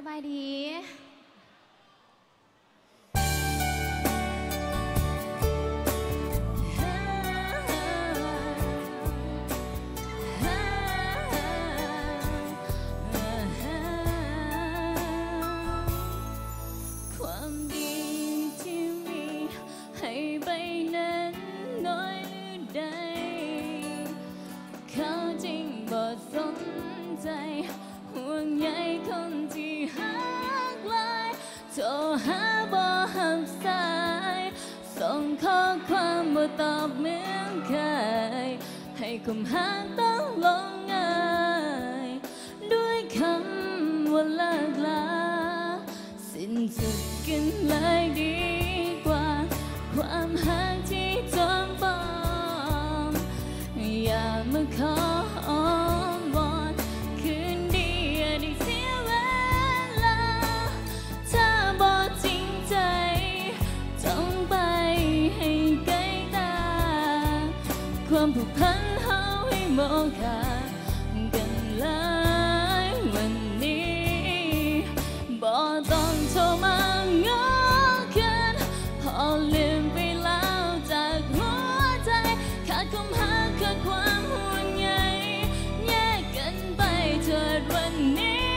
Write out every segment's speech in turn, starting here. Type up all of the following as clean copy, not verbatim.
บายดีความดีที่มีให้ไปนั้นน้อยหรือใดเขาจริงบ่สนใจห่วงใยคนที่หักหลายโทรหาบ่หับสายส่งข้อความบ่ตอบเหมือนเคยให้คำหาต้องลงง่ายด้วยคำว่าเลิกลาสิ้นสุดกันเลยดีกว่าความหักที่จอมปลอมอย่ามาขออ้อนวอนคืนดีอย่าได้เสียเวลาถ้าบ่จริงใจต้องไปให้ไกลตาความผูกพันเฮาให้มองขาดกันเลยวันนี้บ่ต้องโทรมาง้อกันพอลืมไปแล้วจากหัวใจขาดความหักขาดความห่วงใยแยกกันไปเถิดวันนี้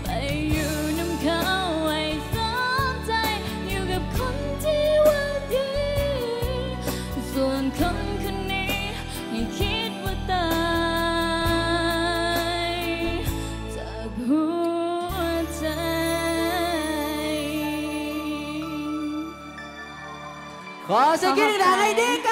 ไปอยู่น้ำเขาไว้สนใจอยู่กับคนที่ว่าดีส่วนคนคนนี้ให้คิดว่าตายจากหัวใจขอเสียงกรี๊ดดังให้ดีกัน